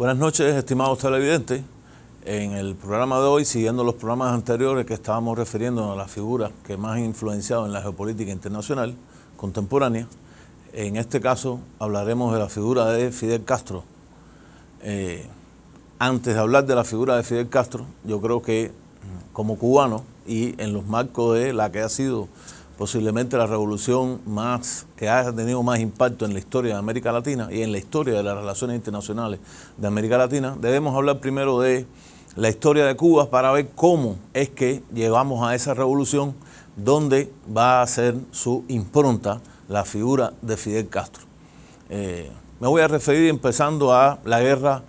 Buenas noches, estimados televidentes. En el programa de hoy, siguiendo los programas anteriores que estábamos refiriendo a las figuras que más han influenciado en la geopolítica internacional contemporánea, en este caso hablaremos de la figura de Fidel Castro. Antes de hablar de la figura de Fidel Castro, yo creo que como cubano y en los marcos de la que ha sido posiblemente la revolución que ha tenido más impacto en la historia de América Latina y en la historia de las relaciones internacionales de América Latina, debemos hablar primero de la historia de Cuba para ver cómo es que llegamos a esa revolución donde va a ser su impronta la figura de Fidel Castro. Me voy a referir empezando a la guerra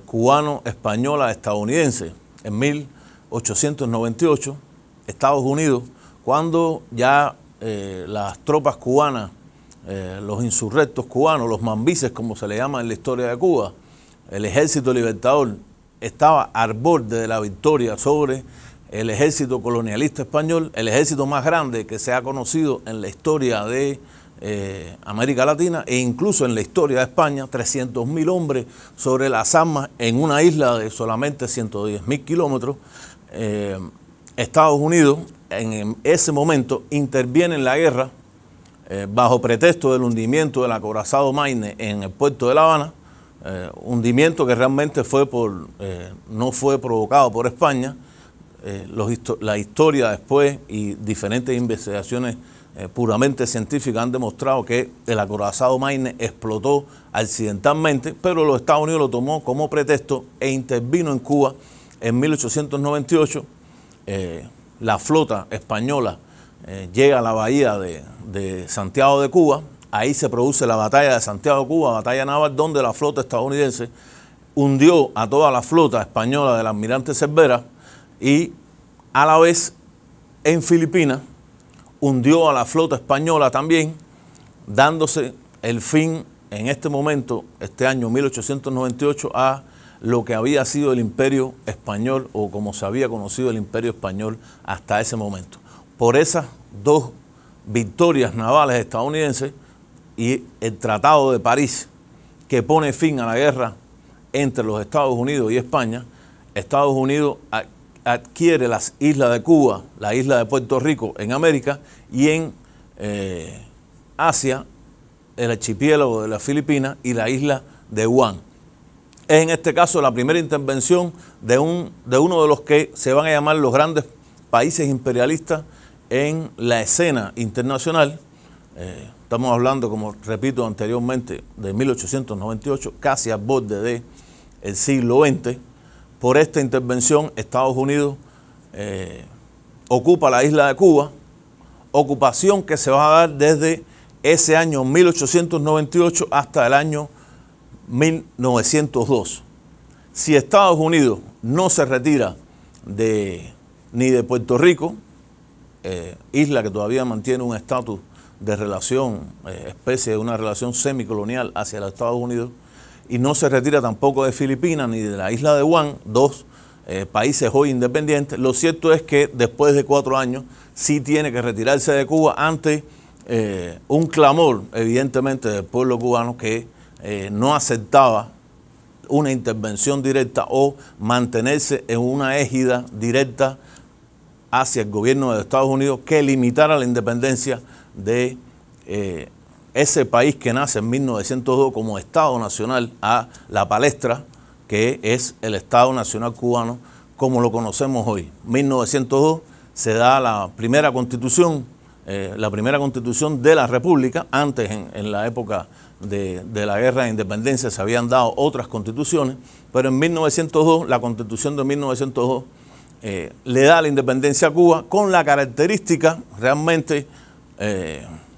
cubano-española estadounidense en 1898, Estados Unidos, cuando ya las tropas cubanas, los insurrectos cubanos, los mambises como se le llama en la historia de Cuba, el ejército libertador estaba al borde de la victoria sobre el ejército colonialista español, el ejército más grande que se ha conocido en la historia de América Latina e incluso en la historia de España, 300.000 hombres sobre las armas en una isla de solamente 110.000 kilómetros. Estados Unidos en ese momento interviene en la guerra bajo pretexto del hundimiento del acorazado Maine en el puerto de La Habana, hundimiento que realmente no fue provocado por España. La historia después y diferentes investigaciones puramente científicas han demostrado que el acorazado Maine explotó accidentalmente, pero los Estados Unidos lo tomó como pretexto e intervino en Cuba en 1898. La flota española llega a la bahía de Santiago de Cuba. Ahí se produce la batalla de Santiago de Cuba, batalla naval, donde la flota estadounidense hundió a toda la flota española del almirante Cervera y a la vez en Filipinas hundió a la flota española también, dándose el fin en este momento, este año 1898, a lo que había sido el Imperio Español o como se había conocido el Imperio Español hasta ese momento. Por esas dos victorias navales estadounidenses y el Tratado de París, que pone fin a la guerra entre los Estados Unidos y España, Estados Unidos adquiere las islas de Cuba, la isla de Puerto Rico en América y en Asia, el archipiélago de las Filipinas y la isla de Guam. Es en este caso la primera intervención de uno de los que se van a llamar los grandes países imperialistas en la escena internacional. Estamos hablando, como repito anteriormente, de 1898, casi al borde del siglo XX. Por esta intervención, Estados Unidos ocupa la isla de Cuba, ocupación que se va a dar desde ese año 1898 hasta el año 1902. Si Estados Unidos no se retira ni de Puerto Rico, isla que todavía mantiene un estatus de relación, especie de una relación semicolonial hacia los Estados Unidos, y no se retira tampoco de Filipinas ni de la isla de Guam, dos países hoy independientes, lo cierto es que después de 4 años sí tiene que retirarse de Cuba ante un clamor, evidentemente, del pueblo cubano que no aceptaba una intervención directa o mantenerse en una égida directa hacia el gobierno de Estados Unidos que limitara la independencia de ese país que nace en 1902 como Estado Nacional a la palestra, que es el Estado Nacional cubano como lo conocemos hoy. 1902 se da la primera constitución de la República. Antes, en la época de la Guerra de Independencia, se habían dado otras constituciones, pero en 1902, la constitución de 1902 le da la independencia a Cuba con la característica realmente,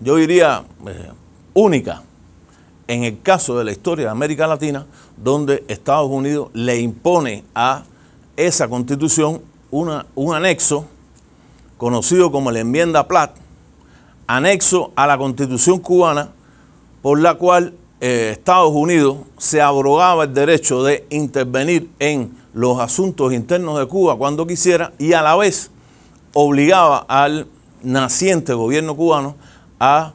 yo diría, única en el caso de la historia de América Latina, donde Estados Unidos le impone a esa constitución un anexo conocido como la enmienda Platt, anexo a la constitución cubana, por la cual Estados Unidos se abrogaba el derecho de intervenir en los asuntos internos de Cuba cuando quisiera y a la vez obligaba al naciente gobierno cubano a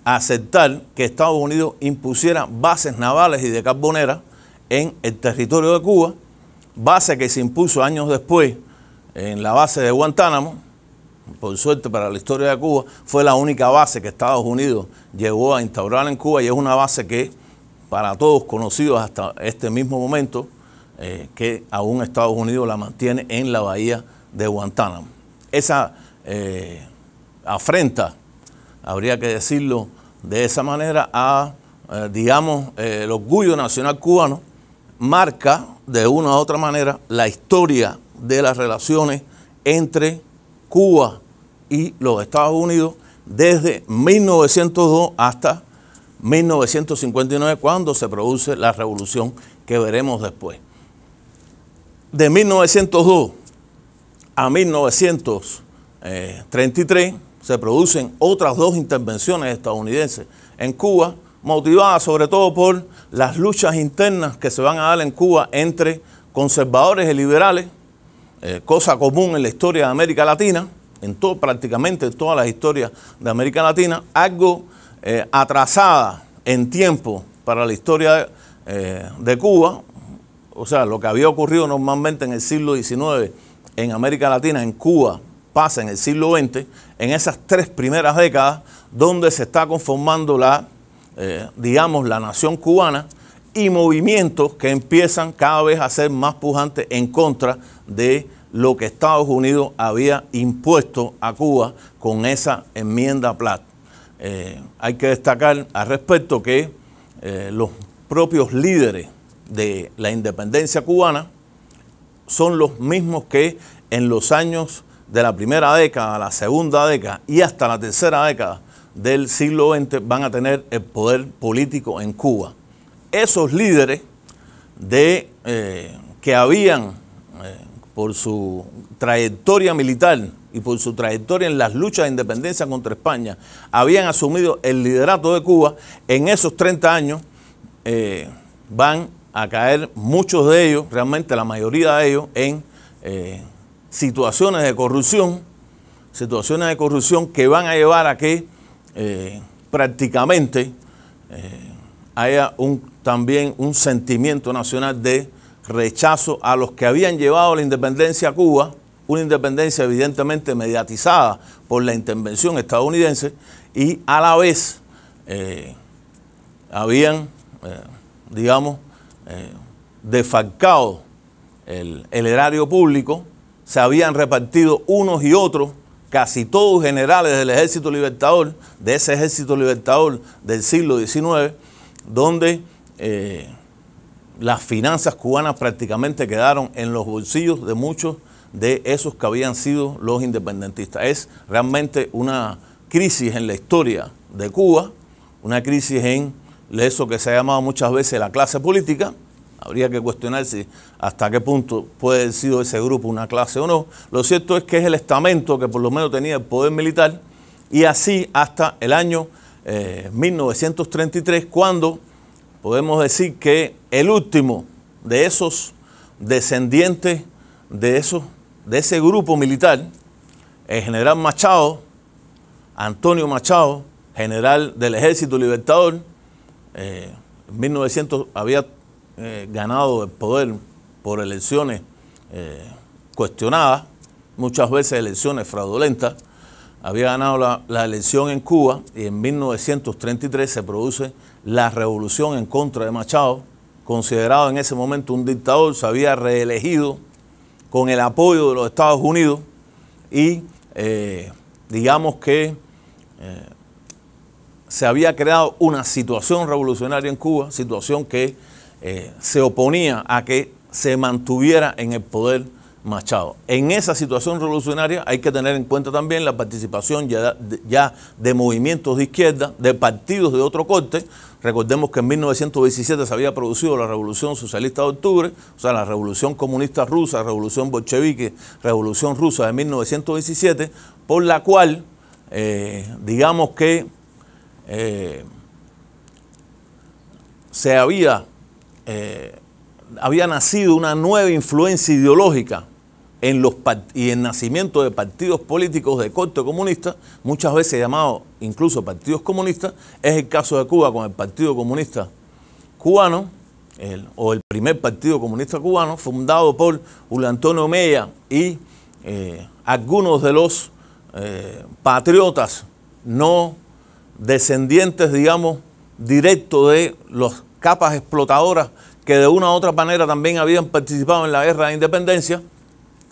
aceptar que Estados Unidos impusiera bases navales y de carboneras en el territorio de Cuba, base que se impuso años después en la base de Guantánamo. Por suerte para la historia de Cuba, fue la única base que Estados Unidos llegó a instaurar en Cuba, y es una base que para todos conocidos hasta este mismo momento, que aún Estados Unidos la mantiene en la bahía de Guantánamo. Esa afrenta, habría que decirlo de esa manera, a, digamos, el orgullo nacional cubano, marca de una u otra manera la historia de las relaciones entre Cuba y los Estados Unidos desde 1902 hasta 1959, cuando se produce la revolución que veremos después. De 1902 a 1933 se producen otras dos intervenciones estadounidenses en Cuba, motivadas sobre todo por las luchas internas que se van a dar en Cuba entre conservadores y liberales, cosa común en la historia de América Latina, prácticamente en todas las historias de América Latina, algo atrasada en tiempo para la historia de Cuba. O sea, lo que había ocurrido normalmente en el siglo XIX en América Latina, en Cuba pasa en el siglo XX, en esas 3 primeras décadas donde se está conformando digamos, la nación cubana, y movimientos que empiezan cada vez a ser más pujantes en contra de lo que Estados Unidos había impuesto a Cuba con esa enmienda Platt. Hay que destacar al respecto que los propios líderes de la independencia cubana son los mismos que en los años de la primera década, la segunda década y hasta la tercera década del siglo XX van a tener el poder político en Cuba. Esos líderes que habían, por su trayectoria militar y por su trayectoria en las luchas de independencia contra España, habían asumido el liderato de Cuba, en esos 30 años van a caer muchos de ellos, realmente la mayoría de ellos, en situaciones de corrupción que van a llevar a que prácticamente haya también un sentimiento nacional de rechazo a los que habían llevado la independencia a Cuba, una independencia evidentemente mediatizada por la intervención estadounidense, y a la vez habían, digamos, defalcado el erario público, se habían repartido unos y otros, casi todos generales del Ejército Libertador, de ese Ejército Libertador del siglo XIX, donde las finanzas cubanas prácticamente quedaron en los bolsillos de muchos de esos que habían sido los independentistas. Es realmente una crisis en la historia de Cuba, una crisis en eso que se ha llamado muchas veces la clase política. Habría que cuestionarse hasta qué punto puede haber sido ese grupo una clase o no. Lo cierto es que es el estamento que por lo menos tenía el poder militar, y así hasta el año 1933, cuando podemos decir que el último de esos descendientes de ese grupo militar, el general Machado, Antonio Machado, general del Ejército Libertador, en 1900 había ganado el poder por elecciones cuestionadas, muchas veces elecciones fraudulentas. Había ganado la elección en Cuba, y en 1933 se produce la revolución en contra de Machado, considerado en ese momento un dictador. Se había reelegido con el apoyo de los Estados Unidos, y digamos que se había creado una situación revolucionaria en Cuba, situación que se oponía a que se mantuviera en el poder Machado. En esa situación revolucionaria hay que tener en cuenta también la participación ya de movimientos de izquierda, de partidos de otro corte. Recordemos que en 1917 se había producido la Revolución Socialista de Octubre, o sea, la Revolución Comunista Rusa, Revolución Bolchevique, Revolución Rusa de 1917, por la cual, digamos que había nacido una nueva influencia ideológica y el nacimiento de partidos políticos de corte comunista, muchas veces llamados incluso partidos comunistas. Es el caso de Cuba con el Partido Comunista Cubano, el primer Partido Comunista Cubano, fundado por Julio Antonio Mella y algunos de los patriotas no descendientes, digamos, directos de las capas explotadoras que de una u otra manera también habían participado en la guerra de independencia.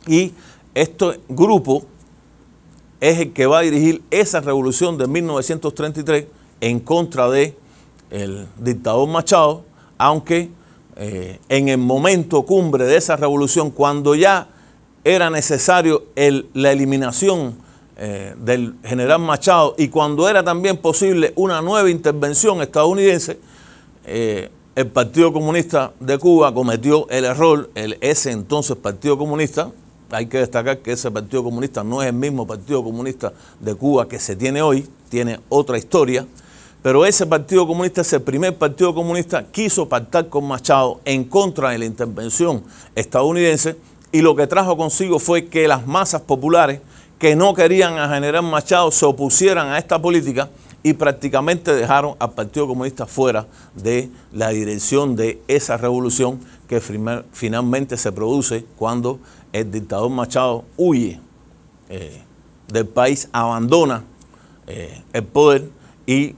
Y este grupo es el que va a dirigir esa revolución de 1933 en contra del dictador Machado, aunque en el momento cumbre de esa revolución, cuando ya era necesario la eliminación del general Machado y cuando era también posible una nueva intervención estadounidense, el Partido Comunista de Cuba cometió el error, ese entonces Partido Comunista. Hay que destacar que ese Partido Comunista no es el mismo Partido Comunista de Cuba que se tiene hoy, tiene otra historia, pero ese Partido Comunista, ese primer Partido Comunista, quiso pactar con Machado en contra de la intervención estadounidense, y lo que trajo consigo fue que las masas populares que no querían a general Machado se opusieran a esta política y prácticamente dejaron al Partido Comunista fuera de la dirección de esa revolución que finalmente se produce cuando el dictador Machado huye del país, abandona el poder y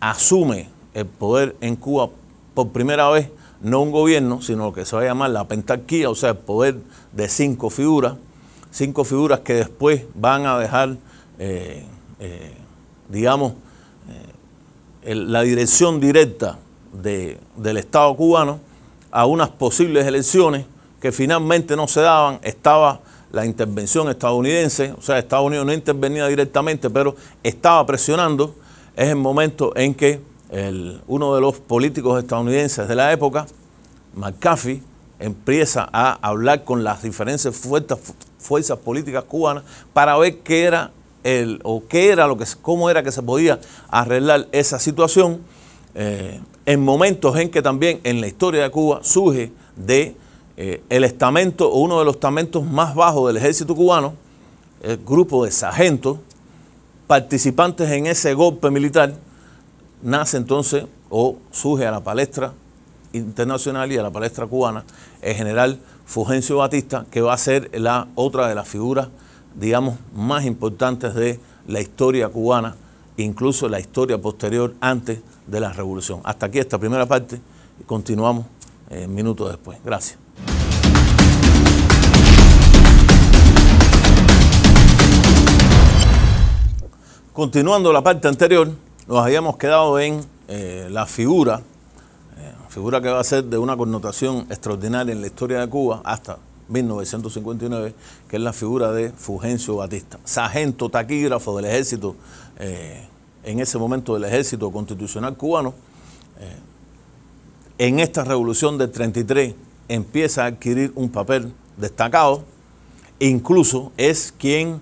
asume el poder en Cuba por primera vez, no un gobierno, sino lo que se va a llamar la pentarquía, o sea, el poder de 5 figuras que después van a dejar, digamos, la dirección directa del Estado cubano a unas posibles elecciones que finalmente no se daban. Estaba la intervención estadounidense, o sea, Estados Unidos no intervenía directamente, pero estaba presionando. Es el momento en que uno de los políticos estadounidenses de la época, McCarthy, empieza a hablar con las diferentes fuerzas políticas cubanas para ver cómo era que se podía arreglar esa situación, en momentos en que también en la historia de Cuba surge el estamento, o uno de los estamentos más bajos del ejército cubano, el grupo de sargentos participantes en ese golpe militar. Nace entonces, o surge a la palestra internacional y a la palestra cubana, el general Fulgencio Batista, que va a ser otra de las figuras, digamos, más importantes de la historia cubana, incluso la historia posterior antes de la revolución. Hasta aquí esta primera parte y continuamos minutos después. Gracias. Continuando la parte anterior, nos habíamos quedado en la figura que va a ser de una connotación extraordinaria en la historia de Cuba hasta 1959, que es la figura de Fulgencio Batista, sargento taquígrafo del ejército, en ese momento del ejército constitucional cubano. En esta revolución del 33 empieza a adquirir un papel destacado, incluso es quien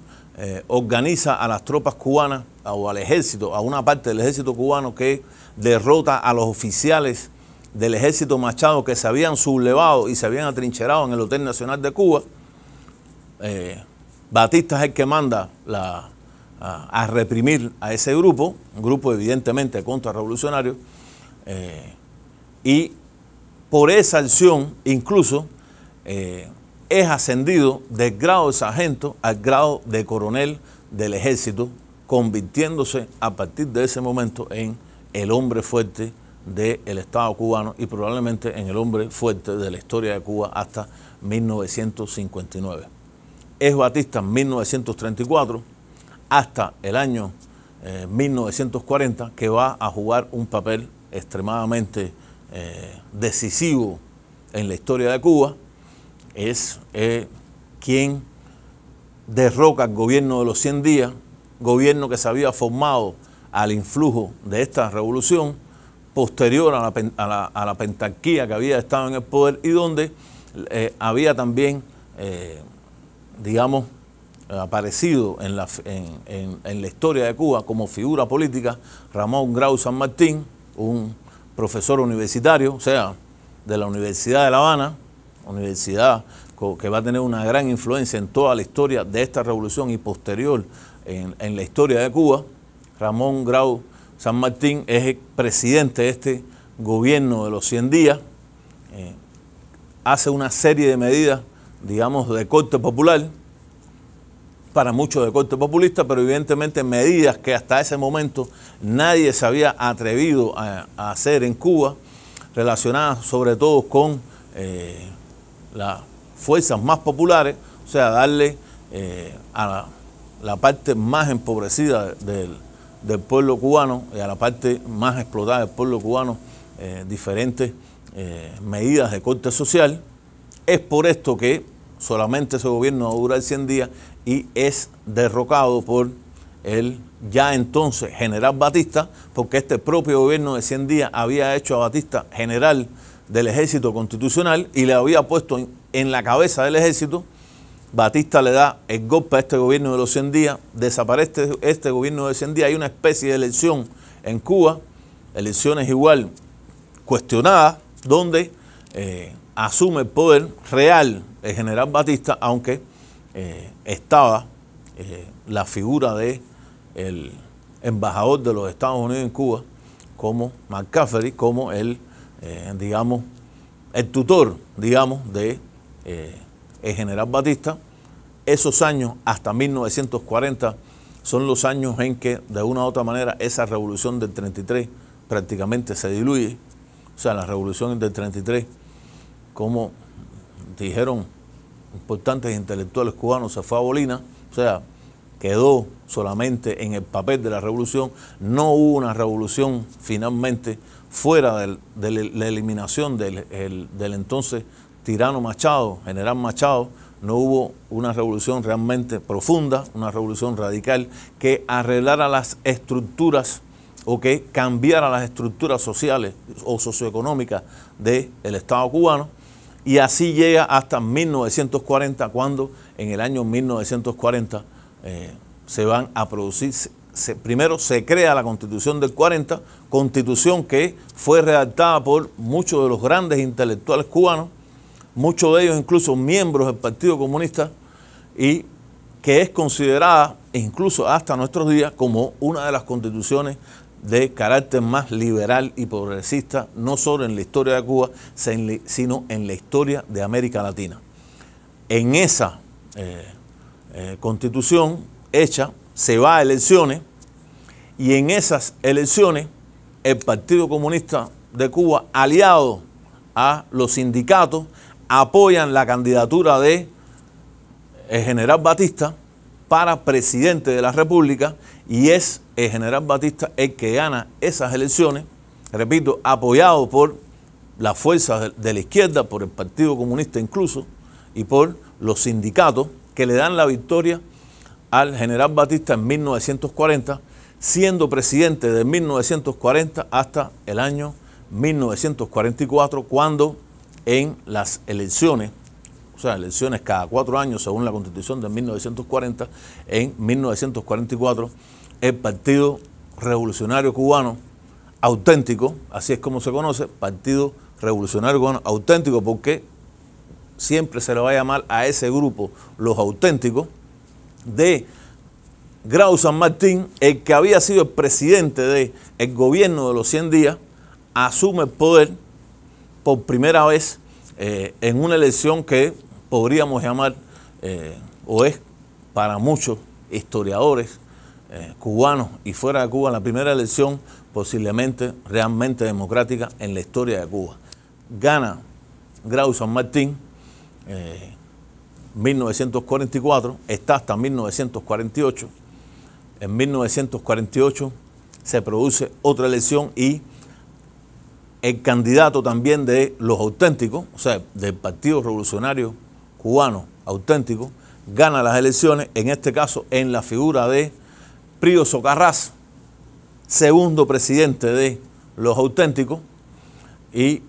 organiza a las tropas cubanas o al ejército, a una parte del ejército cubano que derrota a los oficiales del ejército Machado que se habían sublevado y se habían atrincherado en el Hotel Nacional de Cuba. Batista es el que manda a reprimir a ese grupo, un grupo evidentemente contrarrevolucionario, y por esa acción incluso es ascendido del grado de sargento al grado de coronel del ejército, convirtiéndose a partir de ese momento en el hombre fuerte del Estado cubano y probablemente en el hombre fuerte de la historia de Cuba hasta 1959. Es Batista en 1934 hasta el año 1940 que va a jugar un papel extremadamente decisivo en la historia de Cuba. Es quien derroca el gobierno de los 100 días, gobierno que se había formado al influjo de esta revolución, posterior a la pentarquía que había estado en el poder y donde había también, digamos, aparecido en la historia de Cuba como figura política Ramón Grau San Martín, un profesor universitario, o sea, de la Universidad de La Habana, universidad que va a tener una gran influencia en toda la historia de esta revolución y posterior en la historia de Cuba. Ramón Grau San Martín es el presidente de este gobierno de los 100 días, hace una serie de medidas, digamos, de corte popular, para muchos de corte populista, pero evidentemente medidas que hasta ese momento nadie se había atrevido a hacer en Cuba, relacionadas sobre todo con las fuerzas más populares, o sea, darle a la parte más empobrecida del pueblo cubano y a la parte más explotada del pueblo cubano diferentes medidas de corte social. Es por esto que solamente ese gobierno va a durar 100 días y es derrocado por el ya entonces general Batista, porque este propio gobierno de 100 días había hecho a Batista general del ejército constitucional y le había puesto en la cabeza del ejército. Batista le da el golpe a este gobierno de los 100 días, desaparece este gobierno de 100 días, hay una especie de elección en Cuba, elecciones igual cuestionadas, donde asume el poder real el general Batista, aunque estaba la figura de el embajador de los Estados Unidos en Cuba, como McCaffery, como digamos, el tutor, digamos, de el general Batista. Esos años, hasta 1940, son los años en que, de una u otra manera, esa revolución del 33 prácticamente se diluye. O sea, la revolución del 33, como dijeron importantes intelectuales cubanos, se fue a bolina, o sea, quedó solamente en el papel de la revolución. No hubo una revolución finalmente fuera de la eliminación del entonces tirano Machado, general Machado. No hubo una revolución realmente profunda, una revolución radical que arreglara las estructuras o que cambiara las estructuras sociales o socioeconómicas del Estado cubano. Y así llega hasta 1940, cuando en el año 1940 se van a producir, primero se crea la Constitución del 40, constitución que fue redactada por muchos de los grandes intelectuales cubanos, muchos de ellos incluso miembros del Partido Comunista, y que es considerada incluso hasta nuestros días como una de las constituciones de carácter más liberal y progresista, no solo en la historia de Cuba, sino en la historia de América Latina. En esa constitución hecha se va a elecciones, y en esas elecciones el Partido Comunista de Cuba, aliado a los sindicatos, apoyan la candidatura de el general Batista para presidente de la República, y es el general Batista el que gana esas elecciones, repito, apoyado por las fuerzas de la izquierda, por el Partido Comunista incluso, y por los sindicatos, que le dan la victoria al general Batista en 1940, siendo presidente de 1940 hasta el año 1944, cuando en las elecciones, o sea, elecciones cada 4 años según la Constitución de 1940, en 1944 el Partido Revolucionario Cubano Auténtico, así es como se conoce, Partido Revolucionario Cubano Auténtico, porque siempre se le va a llamar a ese grupo los auténticos, de Grau San Martín, el que había sido el presidente del gobierno de los 100 días, asume el poder por primera vez en una elección que podríamos llamar, o es para muchos historiadores cubanos y fuera de Cuba, la primera elección posiblemente realmente democrática en la historia de Cuba. Gana Grau San Martín 1944, está hasta 1948. En 1948 se produce otra elección y el candidato también de los auténticos, o sea, del Partido Revolucionario Cubano Auténtico, gana las elecciones, en este caso en la figura de Pío Socarrás, segundo presidente de los auténticos, y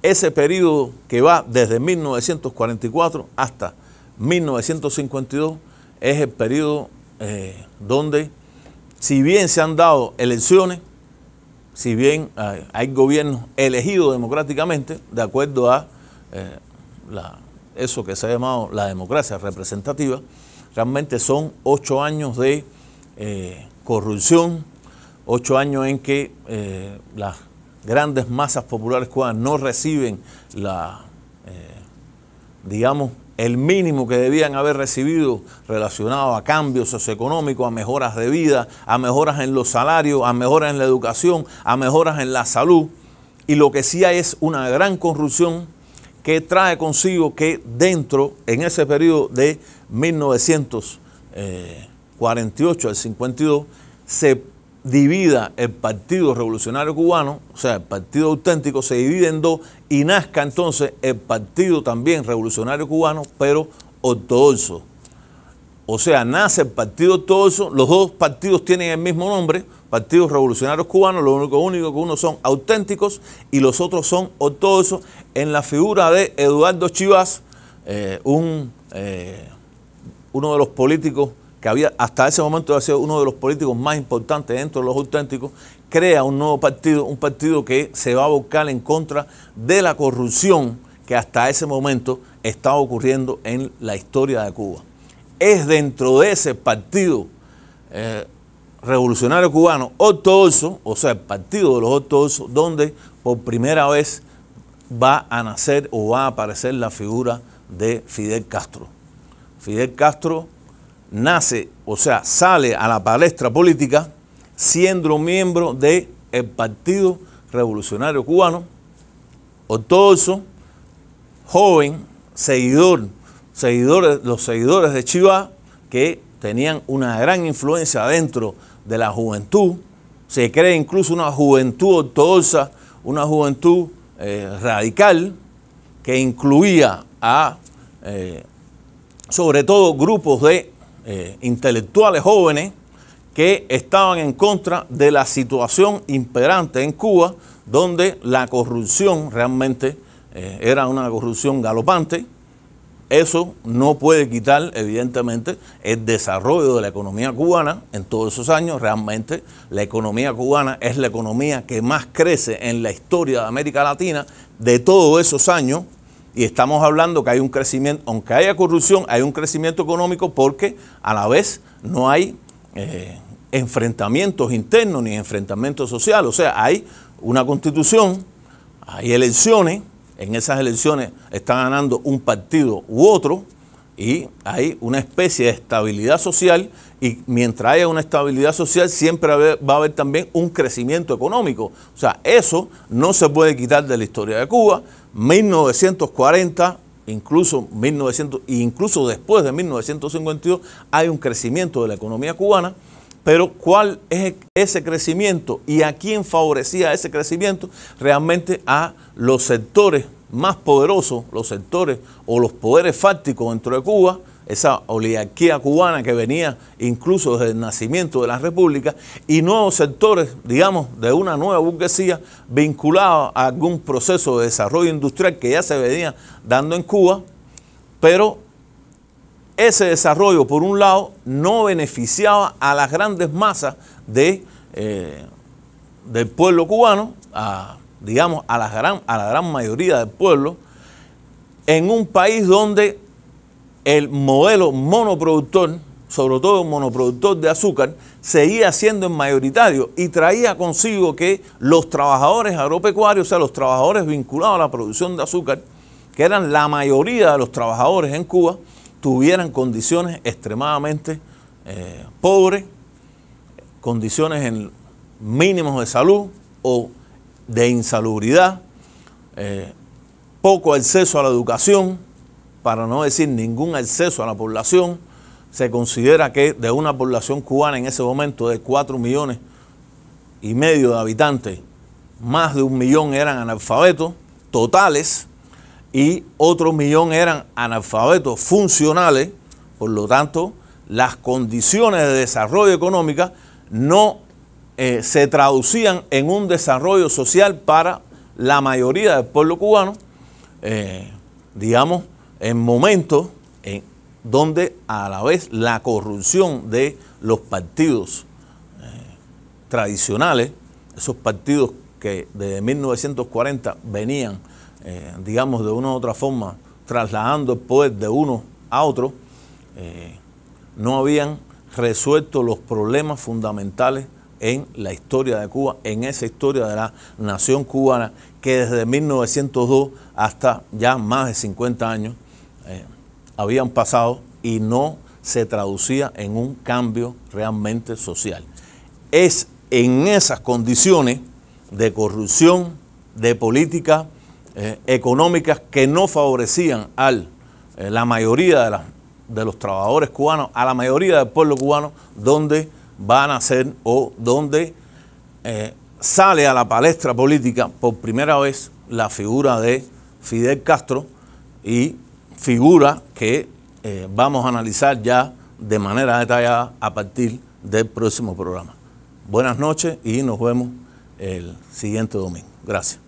ese periodo que va desde 1944 hasta 1952 es el periodo donde, si bien se han dado elecciones, si bien hay gobiernos elegidos democráticamente, de acuerdo a eso que se ha llamado la democracia representativa, realmente son 8 años de corrupción, 8 años en que las grandes masas populares cubanas no reciben digamos, el mínimo que debían haber recibido relacionado a cambios socioeconómicos, a mejoras de vida, a mejoras en los salarios, a mejoras en la educación, a mejoras en la salud. Y lo que sí hay es una gran corrupción que trae consigo que dentro, en ese periodo de 1948 al 52, se divida el Partido Revolucionario Cubano, o sea, el Partido Auténtico, se divide en dos y nazca entonces el Partido también Revolucionario Cubano, pero ortodoxo. O sea, nace el Partido Ortodoxo, los dos partidos tienen el mismo nombre, Partidos Revolucionarios Cubanos, lo único que unos son auténticos y los otros son ortodoxos, en la figura de Eduardo Chivas, uno de los políticos que había hasta ese momento había sido uno de los políticos más importantes dentro de los auténticos, crea un nuevo partido, un partido que se va a volcar en contra de la corrupción que hasta ese momento estaba ocurriendo en la historia de Cuba. Es dentro de ese partido revolucionario cubano ortodoxo, o sea, el partido de los ortodoxos, donde por primera vez va a nacer o va a aparecer la figura de Fidel Castro. Fidel Castro nace, o sea, sale a la palestra política siendo miembro del Partido Revolucionario Cubano, ortodoxo, joven, los seguidores de Chivas, que tenían una gran influencia dentro de la juventud. Se cree incluso una juventud ortodoxa, una juventud radical, que incluía a, sobre todo, grupos de intelectuales jóvenes que estaban en contra de la situación imperante en Cuba, donde la corrupción realmente era una corrupción galopante. Eso no puede quitar, evidentemente, el desarrollo de la economía cubana en todos esos años. Realmente la economía cubana es la economía que más crece en la historia de América Latina de todos esos años. Y estamos hablando que hay un crecimiento, aunque haya corrupción, hay un crecimiento económico porque a la vez no hay enfrentamientos internos ni enfrentamientos sociales. O sea, hay una constitución, hay elecciones, en esas elecciones está ganando un partido u otro y hay una especie de estabilidad social, y mientras haya una estabilidad social siempre va a haber también un crecimiento económico. O sea, eso no se puede quitar de la historia de Cuba. 1940, incluso después de 1952, hay un crecimiento de la economía cubana, pero ¿cuál es ese crecimiento y a quién favorecía ese crecimiento? Realmente a los sectores más poderosos, los sectores o los poderes fácticos dentro de Cuba, esa oligarquía cubana que venía incluso desde el nacimiento de la República, y nuevos sectores, digamos, de una nueva burguesía vinculada a algún proceso de desarrollo industrial que ya se venía dando en Cuba, pero ese desarrollo, por un lado, no beneficiaba a las grandes masas del pueblo cubano, digamos, a la gran mayoría del pueblo, en un país donde el modelo monoproductor, sobre todo el monoproductor de azúcar, seguía siendo mayoritario y traía consigo que los trabajadores agropecuarios, o sea, los trabajadores vinculados a la producción de azúcar, que eran la mayoría de los trabajadores en Cuba, tuvieran condiciones extremadamente pobres, condiciones en mínimos de salud o de insalubridad, poco acceso a la educación, para no decir ningún acceso a la población. Se considera que de una población cubana en ese momento de 4,5 millones de habitantes, más de 1 millón eran analfabetos totales y otro 1 millón eran analfabetos funcionales. Por lo tanto, las condiciones de desarrollo económico no se traducían en un desarrollo social para la mayoría del pueblo cubano, digamos, en momentos donde a la vez la corrupción de los partidos tradicionales, esos partidos que desde 1940 venían, digamos, de una u otra forma trasladando el poder de uno a otro, no habían resuelto los problemas fundamentales en la historia de Cuba, en esa historia de la nación cubana, que desde 1902 hasta ya más de 50 años habían pasado y no se traducía en un cambio realmente social. Es en esas condiciones de corrupción, de políticas económicas que no favorecían a la mayoría de los trabajadores cubanos, a la mayoría del pueblo cubano, donde van a ser o donde sale a la palestra política por primera vez la figura de Fidel Castro, y figura que vamos a analizar ya de manera detallada a partir del próximo programa. Buenas noches y nos vemos el siguiente domingo. Gracias.